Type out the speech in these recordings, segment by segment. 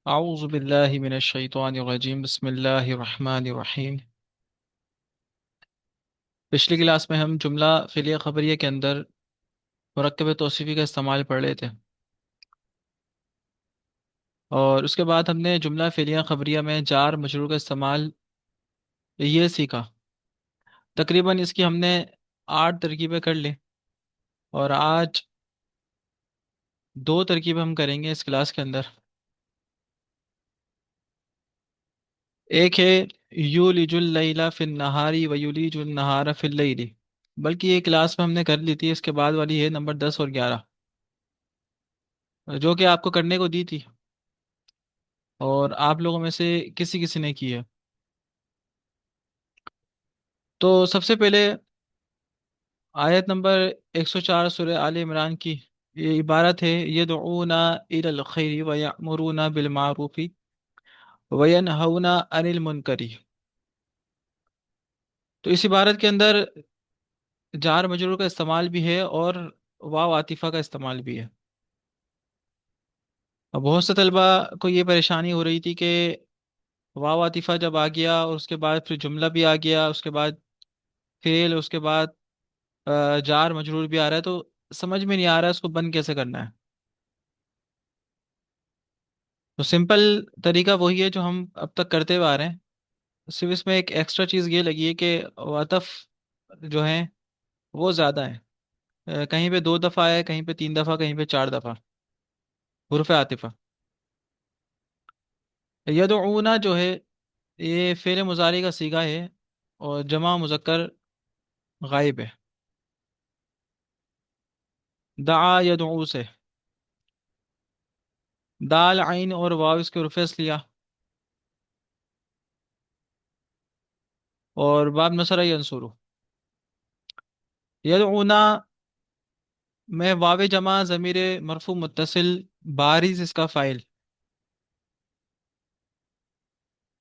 اعوذ باللہ من الشیطان الرجیم بسم اللہ الرحمن الرحیم۔ پچھلی کلاس میں ہم جملہ فعلیہ خبریہ کے اندر مرکب توصیفی کا استعمال پڑھ رہے تھے، اور اس کے بعد ہم نے جملہ فعلیہ خبریہ میں جار مجرور کا استعمال یہ سیکھا۔ تقریباً اس کی ہم نے 8 ترکیبیں کر لی، اور آج 2 ترکیبیں ہم کریں گے اس کلاس کے اندر۔ ایک ہے یولج اللیل فی النہاری ویولج النہار فی اللیل، بلکہ یہ کلاس میں ہم نے کر لی تھی۔ اس کے بعد والی ہے نمبر 10 اور 11، جو کہ آپ کو کرنے کو دی تھی، اور آپ لوگوں میں سے کسی کسی نے کی ہے۔ تو سب سے پہلے آیت نمبر 104 سورہ آل عمران کی یہ عبارت ہے، یدعونا الی الخیر ویأمرون بالمعروف وینہون عن المنکر۔ تو اس عبارت کے اندر جار مجرور کا استعمال بھی ہے اور واو عاطفہ کا استعمال بھی ہے۔ اب بہت سے طلبہ کو یہ پریشانی ہو رہی تھی کہ واو عاطفہ جب آ گیا اور اس کے بعد پھر جملہ بھی آ گیا، اس کے بعد فعل، اس کے بعد جار مجرور بھی آ رہا ہے، تو سمجھ میں نہیں آ رہا ہے اس کو بند کیسے کرنا ہے۔ تو سمپل طریقہ وہی ہے جو ہم اب تک کرتے ہوئے آ رہے ہیں، صرف اس میں ایک ایکسٹرا چیز یہ لگی ہے کہ عطف جو ہیں وہ زیادہ ہیں۔ کہیں پہ 2 دفعہ ہے، کہیں پہ 3 دفعہ، کہیں پہ 4 دفعہ حروف عاطفہ۔ یدعونا جو ہے یہ فعل مضارع کا صیغہ ہے اور جمع مذکر غائب ہے، دعا یدعو سے دال عین اور واو اس کے حروف اصل لیا، اور باب نصر ینصرو۔ یدعونا میں واو جمع ضمیر مرفوع متصل بارز اس کا فاعل،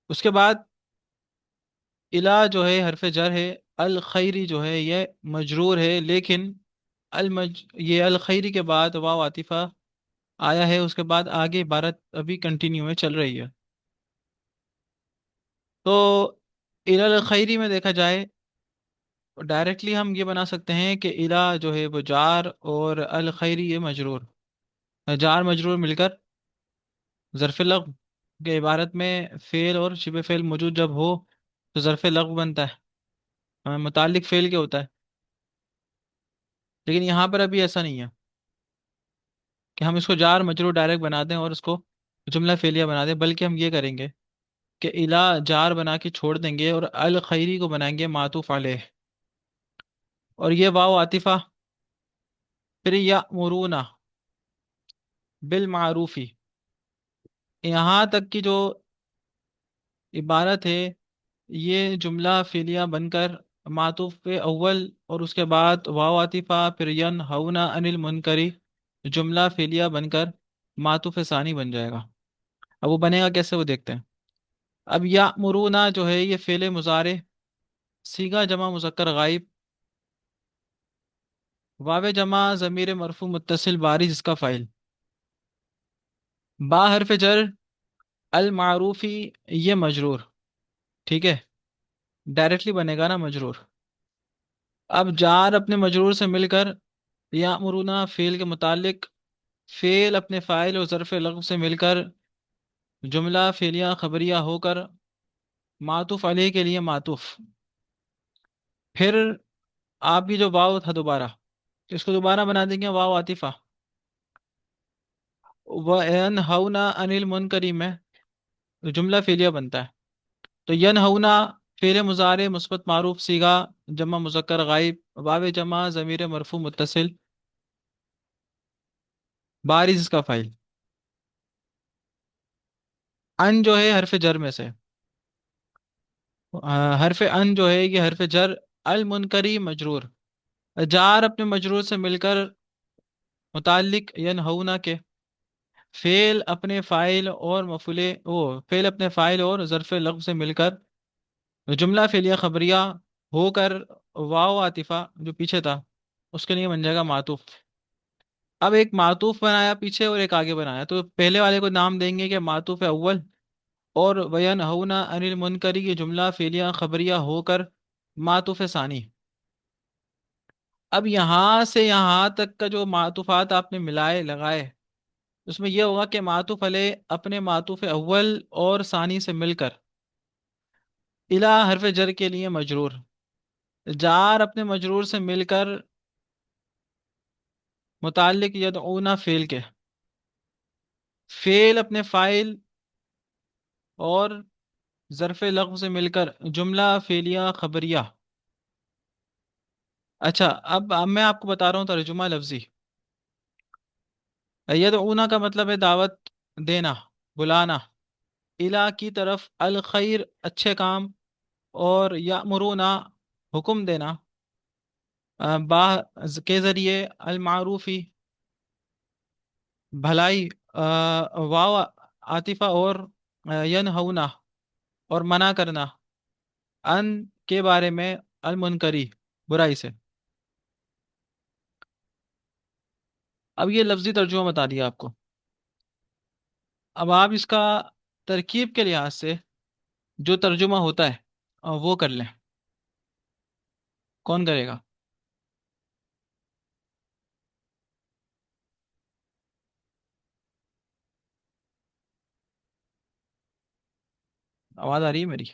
اس کے بعد الا جو ہے حرف جر ہے، الخیری جو ہے یہ مجرور ہے، لیکن یہ الخیری کے بعد واو عاطفہ آیا ہے، اس کے بعد آگے عبارت ابھی کنٹینیو ہے، چل رہی ہے۔ تو الا الخیری میں دیکھا جائے ڈائریکٹلی ہم یہ بنا سکتے ہیں کہ الا جو ہے وہ جار اور الخیری یہ مجرور، جار مجرور مل کر ظرف لغو کے عبارت میں فعل اور شبہ فعل موجود جب ہو تو ظرف لغو بنتا ہے، متعلق فعل کے ہوتا ہے۔ لیکن یہاں پر ابھی ایسا نہیں ہے کہ ہم اس کو جار مجرور ڈائریکٹ بنا دیں اور اس کو جملہ فعلیہ بنا دیں، بلکہ ہم یہ کریں گے کہ الا جار بنا کے چھوڑ دیں گے اور الخیری کو بنائیں گے معطوف علیہ، اور یہ واو عاطفہ پھر یامرون بالمعروفی، یہاں تک کی جو عبارت ہے یہ جملہ فعلیہ بن کر معطوف پہ اول اور اس کے بعد واو عاطفہ پھر ینہونا عن المنکری جملہ فعلیہ بن کر معطوف ثانی بن جائے گا۔ اب وہ بنے گا کیسے، وہ دیکھتے ہیں۔ اب یامرونا جو ہے یہ فعل مضارع صیغہ جمع مذکر غائب، واو جمع ضمیر مرفوع متصل بارز اس کا فاعل، با حرف جر المعروفی یہ مجرور، ٹھیک ہے، ڈائریکٹلی بنے گا نا مجرور۔ اب جار اپنے مجرور سے مل کر یامرونا فعل کے متعلق، فعل اپنے فاعل اور ظرف لغو سے مل کر جملہ فعلیہ خبریہ ہو کر معطوف علیہ کے لیے معطوف، پھر آپ کی جو واو تھا دوبارہ اس کو دوبارہ بنا دیں گے واو عاطفہ، وَيَنْهَوْنَ عَنِ الْمُنْكَرِ میں جملہ فعلیہ بنتا ہے۔ تو ینہونا فعل مضارع مثبت معروف صیغہ جمع مذکر غائب، واو جمع ضمیر مرفوع متصل بارز اس کا فاعل، ان جو ہے حرف جر میں سے، حرف ان جو ہے یہ حرف جر المنکری مجرور، جار اپنے مجرور سے مل کر متعلق ینہونا کے، فعل اپنے فاعل اور فعل اپنے فاعل اور ظرف لغو سے مل کر جملہ فعلیہ خبریہ ہو کر واو عاطفہ جو پیچھے تھا اس کے لیے بن جائے گا معطوف۔ अब एक मातूफ बनाया पीछे और एक आगे बनाया, तो पहले वाले को नाम देंगे कि मातूफ अव्वल, और वयन हउना अनिल मुनकरी ये जुमला फेलिया खबरिया होकर मातूफ सानी। अब यहाँ से यहाँ तक का जो मातूफात आपने मिलाए लगाए, उसमें यह होगा कि मातूफ अलैह अपने मातूफ अव्वल और सानी से मिलकर इला हरफ जर के लिए मजरूर, जार अपने मजरूर से मिलकर मुताल्लिक यदऊना फेल के, फेल अपने फाइल और ज़र्फ़ लफ्ज़ से मिलकर जुमला फेलिया खबरिया। अच्छा, अब मैं आपको बता रहा हूँ तर्जुमा लफ्ज़ी। यदऊना का मतलब है दावत देना, बुलाना, इला की तरफ, अल खैर अच्छे काम, और यामुरूना हुक्म देना, बा के ज़रिए, अल मारूफी भलाई, वाव आतिफा, और यनहौना और मना करना, अन के बारे में, अल मुनकरी बुराई से। अब ये लफ्ज़ी तर्जुमा बता दिया आपको। अब आप इसका तरकीब के लिहाज से जो तर्जुमा होता है वो कर लें। कौन करेगा? आवाज़ आ रही है मेरी?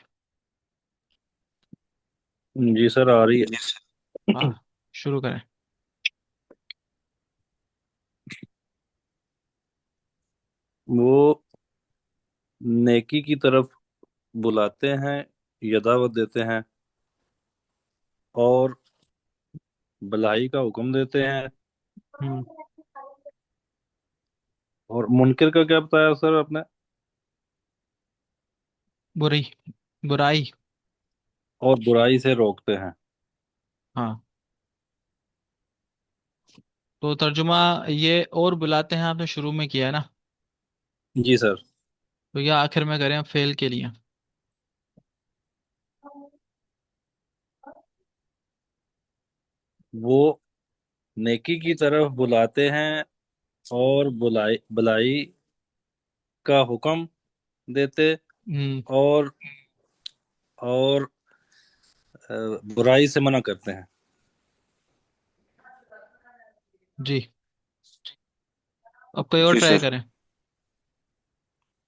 जी सर, आ रही है। हाँ, शुरू करें। वो नेकी की तरफ बुलाते हैं या दावत देते हैं, और भलाई का हुक्म देते हैं। हम्म। और मुनकर का क्या बताया सर आपने? बुरी बुराई। और बुराई से रोकते हैं। हाँ, तो तर्जुमा ये और बुलाते हैं आपने शुरू में किया है ना, जी सर। तो यह आखिर में करें फेल के लिए। वो नेकी की तरफ बुलाते हैं और बुलाई भलाई का हुक्म देते, हम्म। और और बुराई से मना करते हैं। जी, अब कोई और जी ट्राई सर। करें।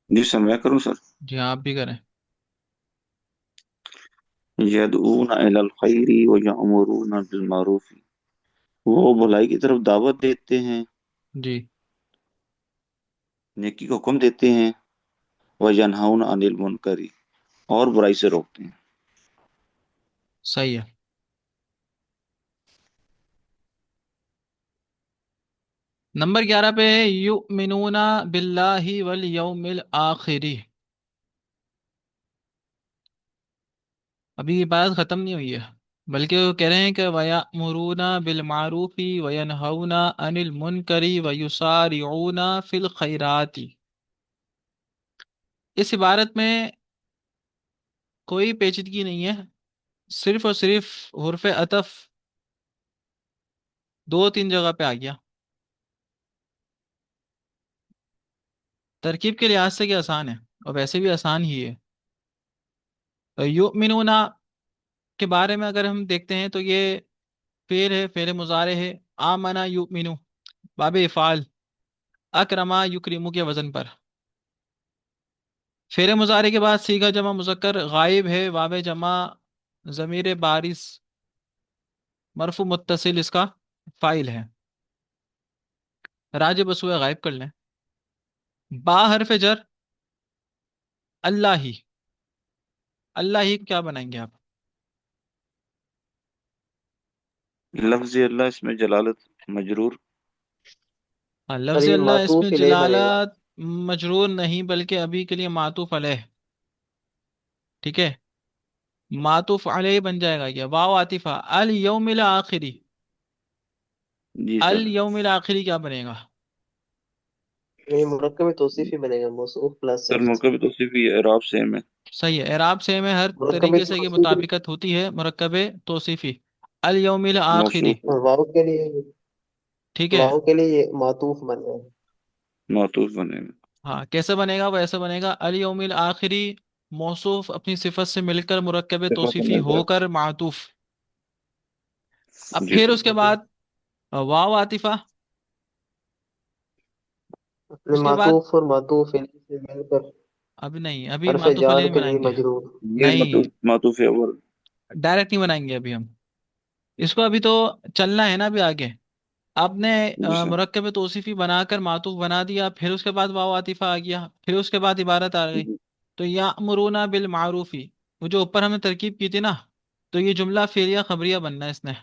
जी सर, मैं करूं सर। जी हाँ, आप भी करें। यदऊन इलल खैरी व यअमुरूना बिल मारूफ। वो भलाई की तरफ दावत देते हैं, जी, नेकी का हुक्म देते हैं, व यनहाउना अनिल मुनकरी, और बुराई से रोकते हैं। सही है। नंबर 11 पे है युमिनूना बिल्लाहि वल यौमिल आखिरी। अभी ये बात खत्म नहीं हुई है, बल्कि वो कह रहे हैं कि वयामुरूना बिल मारूफी वयनहौना अनिल मुनकरी वयुसारिऊना फिल खैराती। इस इबारत में कोई पेचीदगी नहीं है, सिर्फ और सिर्फ हुर्फ अतफ दो तीन जगह पे आ गया। तरकीब के लिहाज से क्या आसान है, और वैसे भी आसान ही है। युमिनूना के बारे में अगर हम देखते हैं तो ये फेल है, फेल मुजारे है। आमना युमिनु बाब इफ़ाल, अकरमा युकरिमु के वजन पर। फेर मुजारे के बाद सीगा जमा मुजक्कर गायब है, वाव जमा ज़मीर बारिस मरफू मुत्तसिल इसका फाइल है। राज बसुए गायब कर लें। बा हरफ जर अल्लाह ही, अल्लाह ही क्या बनाएंगे आप? लफ्ज अल्लाह इसमें जलालत मजरूर। हाँ, सर लफ्ज ये अल्लाह इसमें मातूफ इलेह बनेगा। जलालत मजरूर नहीं, बल्कि अभी के लिए मातूफ अलैह। ठीक है, मातूफ अलैह बन जाएगा ये, वाव आतिफा, अल यौमिल आखिरी। जी अल सर। यौमिल आखिरी क्या बनेगा? ये मुरक्कब में तौसीफ ही बनेगा, मौसूफ प्लस सर सिर्फ। मौके पे तौसीफ ही है, एराब सेम है। सही है, एराब से में हर मुरक्कब में तरीके से ये तौसीफ मुताबिकत होती है, मुरक्कब तौसीफी। अल यौमिल आखिरी। मौसूफ। वाव के लिए ठीक है। वाव के लिए ये मातूफ बन रहा है। मातूफ बनेगा। हाँ, कैसे बनेगा? वो ऐसे बनेगा, अल यौमिल आखिरी मौसूफ अपनी सिफत से मिलकर मुरक्कब सिफत तौसीफी मिलकर। होकर मातूफ। अब जी फिर सर। उसके बाद वाव आतिफा। अपने उसके बाद मातूफ और मातूफ इनसे से मिलकर अभी नहीं, अभी हरफ मातूफ अली जार नहीं के लिए बनाएंगे। मजरूर। ये नहीं, मातूफ अव्वल। डायरेक्ट नहीं बनाएंगे अभी हम इसको, अभी तो चलना है ना अभी आगे। आपने जी सर। मुरक्कब तौसीफी बनाकर मातूफ बना दिया, फिर उसके बाद वाव आतिफा आ गया, फिर उसके बाद इबारत आ गई। जी तो यामुरूना बिल मारूफी, वो जो ऊपर हमने तरकीब की थी ना, तो ये जुमला फेरिया खबरिया बनना है इसने,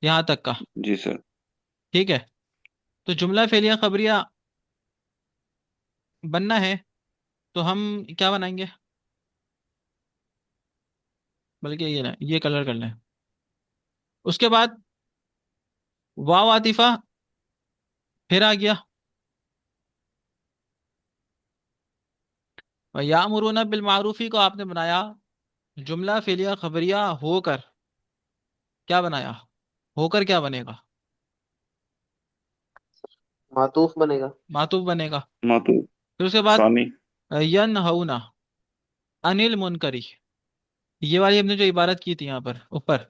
यहाँ तक का। जी सर। ठीक है। तो जुमला फेरिया खबरिया बनना है, तो हम क्या बनाएंगे? बल्कि ये ना, ये कलर कर लें। उसके बाद वाव आतिफा फिर आ गया, और यामुरूना बिल मारूफी को आपने बनाया जुमला फेलिया खबरिया होकर, क्या बनाया? होकर क्या बनेगा? मातूफ बनेगा। मातूफ बनेगा। मातूफ फिर उसके बाद सानी। यन हऊना अनिल मुनकरी, ये वाली हमने जो इबारत की थी यहाँ पर ऊपर,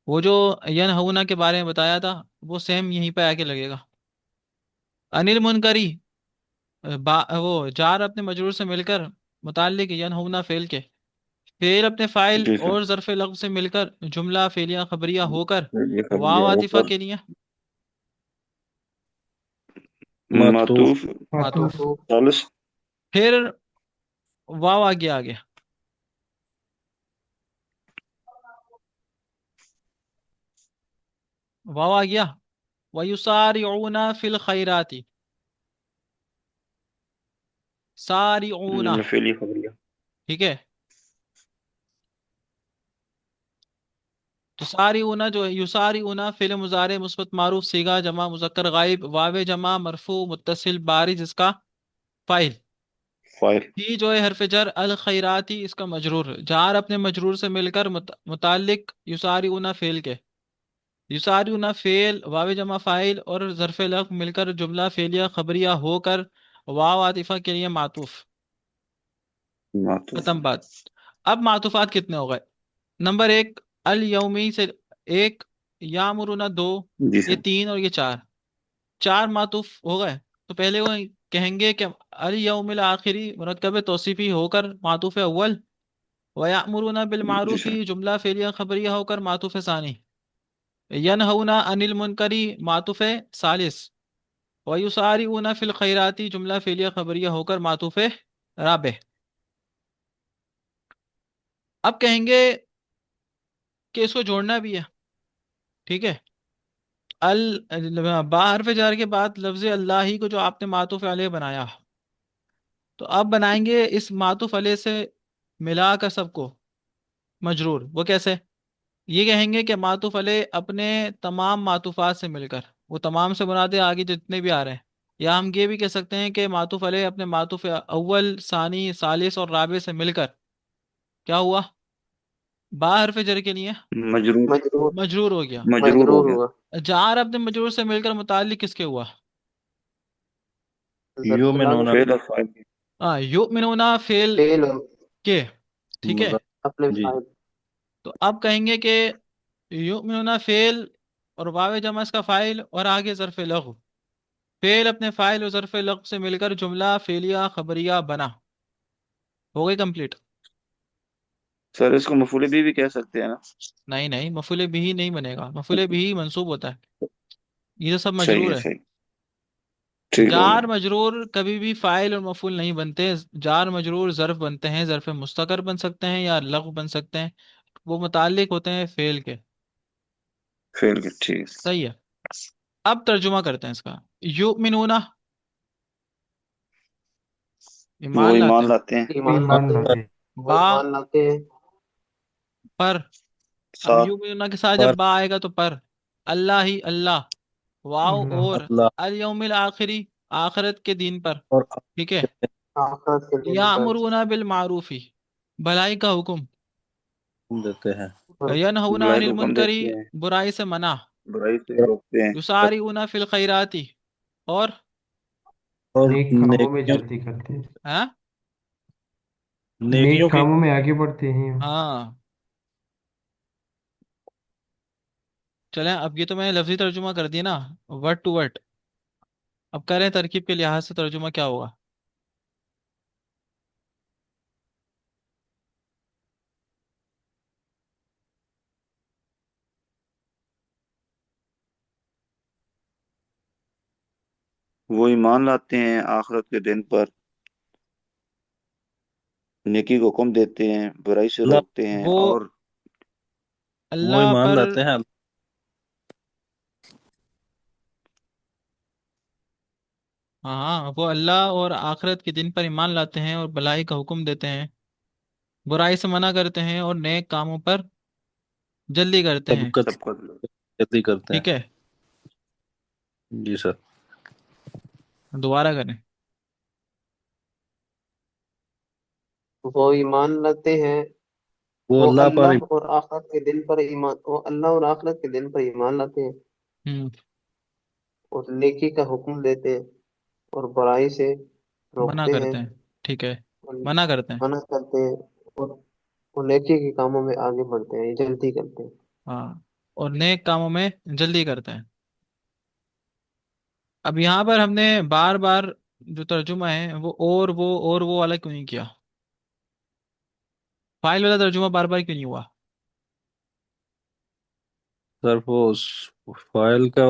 वो जो यन हऊना के बारे में बताया था, वो सेम यहीं पे आके लगेगा। अनिल मुनकरी, वो जार अपने मजरूर से मिलकर मुताल्लिक यन हऊना फेल के, फेल अपने फाइल जी सर। और ज़र्फ़ लफ्ज़ से मिलकर जुमला फेलिया खबरिया होकर ये वाव खबरिया आतिफा होकर के लिए मातूफ मातूफ मातूफ। मातूफ। सालिस। फिर वाव आ गया आगे, वाव आ गया, वयुसारिऊना फिल खैराती, सारिऊना। फेली खबरिया। ठीक है। तो सारी ऊना जो है, युसारी ऊना फिल मुजारे मुस्बत मारूफ सीगा जमा मुजक्कर गायब वावे जमा मरफू मुत्तसिल बारिज इसका फाइल। फाइल। ही जो है हरफ जर अल खैराती इसका मजरूर, जार अपने मजरूर से मिलकर मुतालिक युसारी ऊना फेल के, युसारी ऊना फेल वावे जमा फाइल और जरफ लफ मिलकर जुमला फेलिया खबरिया होकर वाव आतिफा के लिए मातूफ। मातूफ। खत्म बात। अब मातूफात कितने हो गए? नंबर एक, अल यौमी से एक, यामुरुना दो, जी ये सर। तीन और ये चार, चार मातूफ हो गए। तो पहले वो कहेंगे कि अल यौमिल आखिरी मुरक्कब तौसीफी होकर मातूफ अव्वल, व यामुरुना बिल जी मारूफी सर। जुमला फेलिया खबरिया होकर मातूफ सानी, यनहउना अनिल मुनकरी मातूफ सालिस, व युसारिऊना फिल खैराती जुमला फेलिया खबरिया होकर मातूफ राबे। अब कहेंगे कि इसको जोड़ना भी है। ठीक है। अल बा हरफ जार के बाद लफ्ज अल्लाह ही को जो आपने मातूफ अलैह बनाया, तो अब बनाएंगे इस मातूफ अलैह से मिलाकर सबको मजरूर। वो कैसे? ये कहेंगे कि मातूफ अलैह अपने तमाम मातूफात से मिलकर, वो तमाम से मुराद है आगे जितने भी आ रहे हैं, या हम ये भी कह सकते हैं कि मातूफ अलैह अपने मातूफ अव्वल सानी सालिस और राबे से मिलकर क्या हुआ? बा हरफ जर के लिए मजरूर। मजरूर। मजरूर हो गया। मजरूर हो मजरूर गया। हुआ। जार अपने मजरूर से मिलकर मुताल्लिक किसके हुआ? जरफिलाल युमिनूना फेल और फाइल। हाँ, युमिनूना फेल फेल और के। ठीक है। मुजा अपने जी फाइल। तो अब कहेंगे कि युमिनूना फेल और वावे जमा इसका फाइल और आगे ज़र्फ़ लग़्व, फेल अपने फाइल और ज़र्फ़ लग़्व से मिलकर जुमला फेलिया खबरिया बना। हो गई कंप्लीट? सर इसको मफूल भी कह सकते हैं ना? नहीं नहीं, मफूले बिही नहीं बनेगा, मफूले बिही मंसूब होता है, ये तो सब सही मजरूर है है। सही। ठीक हो जार गया। मजरूर कभी भी फाइल और मफूल नहीं बनते। जार मजरूर ज़र्फ बनते हैं, ज़र्फ मुस्तकर बन सकते हैं या लग़्व बन सकते हैं, वो मुताल्लिक होते हैं फेल के। फेल के ठीक। सही है। अब तर्जुमा करते हैं इसका। युमिनूना वो ईमान लाते ईमान हैं। लाते हैं। ईमान लाते हैं। वो बा ईमान लाते हैं। पर, अब सात। युमिनूना के साथ पर जब बा आएगा तो पर, अल्लाह ही अल्लाह, वाव और अल्लाह अल यौमिल आखिरी आखिरत के दिन पर। और ठीक है। आखिरत के दिन पर यामुरूना बिल मारूफी भलाई का हुक्म, देते हैं। और यनहूना भलाई का अनिल हुक्म मुनकरी देते हैं। बुराई से मना, बुराई से रोकते हैं। युसारिऊना फिल खैराती, और और नेक कामों में नेकियों जल्दी करते हैं। हाँ नेकियों नेक की कामों में आगे बढ़ते हैं। हाँ। चलें, अब ये तो मैंने लफ्जी तर्जुमा कर दिया ना, वर्ड टू वर्ड। अब कह रहे हैं तरकीब के लिहाज से तर्जुमा क्या होगा। वो ईमान लाते हैं आखिरत के दिन पर, नेकी को हुक्म देते हैं, बुराई से अल्लाह, रोकते हैं, वो और वो अल्लाह ईमान पर, लाते हैं। हाँ हाँ, वो अल्लाह और आखिरत के दिन पर ईमान लाते हैं और भलाई का हुक्म देते हैं, बुराई से मना करते हैं और नेक कामों पर जल्दी करते हैं। सबका सबका जल्दी करते हैं। ठीक है, जी सर। दोबारा करें। वो ईमान लाते हैं, वो वो अल्लाह पर अल्लाह और आखिरत के दिन पर ईमान वो अल्लाह और आखिरत के दिन पर ईमान लाते हैं, हम्म। और नेकी का हुक्म देते हैं, और बुराई से मना रोकते हैं, करते हैं, ठीक है, और मना करते हैं। मना करते हैं, और वो नेकी के कामों में आगे बढ़ते हैं, जल्दी करते हैं। हाँ, और नेक कामों में जल्दी करते हैं। अब यहाँ पर हमने बार बार जो तर्जुमा है वो और वो वाला क्यों नहीं किया, फाइल वाला तर्जुमा बार बार क्यों नहीं हुआ। सर वो उस फाइल का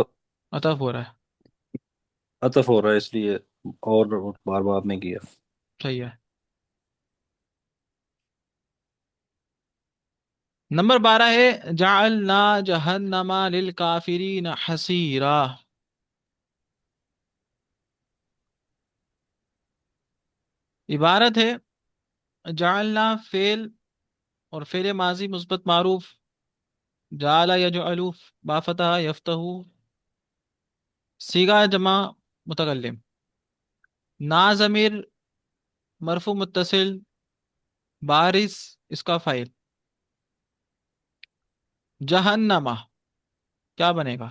अतफ हो रहा है। अतफ हो रहा है इसलिए, और बार बार नहीं किया। सही है। नंबर 12 है जअलना जहन्नमा लिल काफिरीन हसीरा। इबारत है जअलना फेल और फेल माजी मुस्बत मारूफ, जाला यजअलु बाफतहा यफ्तहु, सीगा जमा मुतकल्लिम, ना ज़मीर मरफू मुत्तसिल, बारिस इसका फाइल, जहन्नमा क्या बनेगा।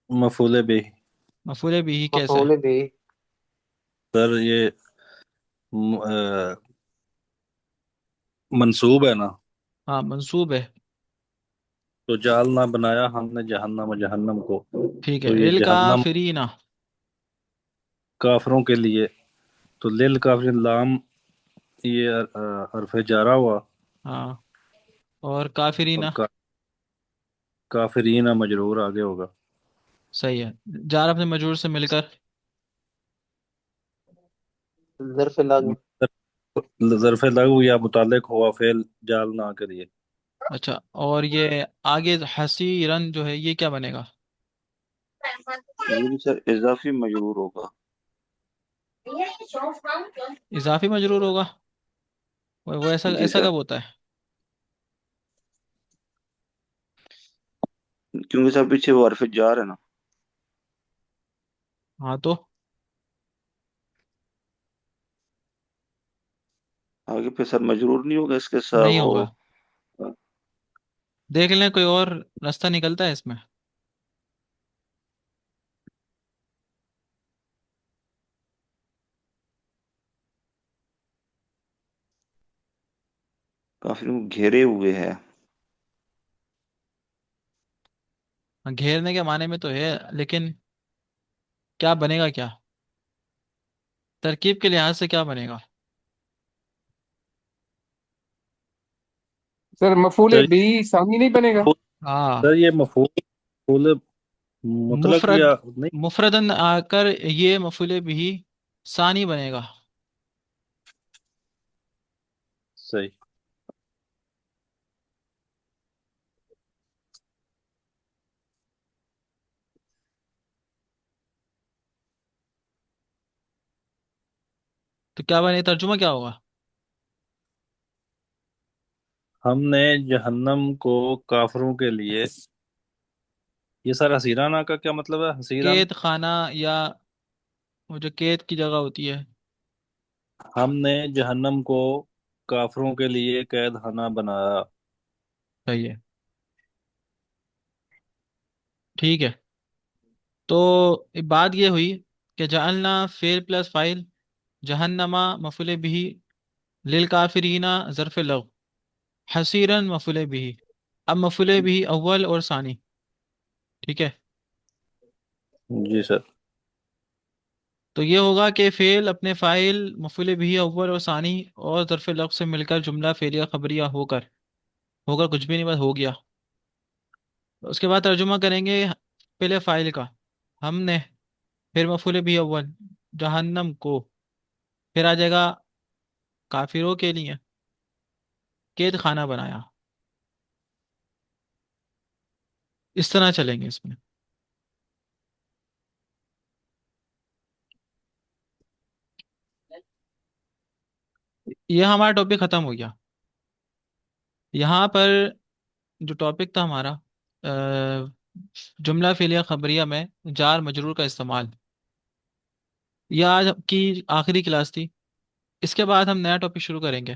मफूले भी। मफूले भी कैसे। मफऊल भी। सर ये मंसूब है ना। हाँ मंसूब है। तो जालना बनाया हमने जहन्नम जहन्नम को। ठीक है, तो ये लिल जहन्नम काफिरीना। काफरों के लिए। तो लिल काफिर लाम, ये हरफ जारा हुआ। हाँ, और और काफिरीना। काफिरीना मजरूर आगे होगा। सही है, जार अपने मजरूर से मिलकर। ज़र्फ़ लागू। ज़र्फ़ लगू या मुताल्लिक हुआ फेल जाल ना करिए। अच्छा, और ये आगे हसीरन जो है ये क्या बनेगा। ये भी सर इजाफी मजरूर होगा। इजाफी मजरूर होगा। वो ऐसा जी ऐसा सर, कब होता है। क्योंकि सर पीछे वो हरफ जार है ना। हाँ तो आगे पे सर मजरूर नहीं होगा इसके साथ नहीं वो। होगा। देख लें कोई और रास्ता निकलता है इसमें। काफिर को घेरे हुए है। हाँ, घेरने के माने में तो है, लेकिन क्या बनेगा क्या, तरकीब के लिहाज से क्या बनेगा। सर मफूल सर भी सानी नहीं बनेगा। हाँ, सर ये मफूल मुतलक मुफरद, या नहीं। मुफरदन आकर ये मफूले भी सानी बनेगा। सही। तो क्या बने, तर्जुमा क्या होगा। हमने जहन्नम को काफरों के लिए। ये सर हसीराना का क्या मतलब है, हसीरन। कैद खाना, या वो जो कैद की जगह होती है। हमने जहन्नम को काफरों के लिए कैद खाना बनाया। सही है। ٹھیک ہے، تو بات یہ ہوئی کہ جعلنا فعل پلس فاعل، جہنما مفعول بھی، للکافرین ظرف لغو، حسیرا مفعول بھی. اب مفعول بھی اول اور ثانی. ٹھیک ہے، جی سر. تو یہ ہوگا کہ فعل اپنے فاعل مفعول بھی اول اور ثانی اور ظرف لغو سے مل کر جملہ فعلیہ خبریہ ہو کر کچھ بھی نہیں، بس ہو گیا. اس کے بعد ترجمہ کریں گے پہلے فاعل کا، ہم نے، پھر مفعول بھی اول جہنم کو، پھر آ جائے گا کافروں کے لیے قید خانہ بنایا. اس طرح چلیں گے اس میں. یہ ہمارا ٹاپک ختم ہو گیا. یہاں پر جو ٹاپک تھا ہمارا جملہ فعلیہ خبریہ میں جار مجرور کا استعمال، یہ آج کی آخری کلاس تھی. اس کے بعد ہم نیا ٹاپک شروع کریں گے.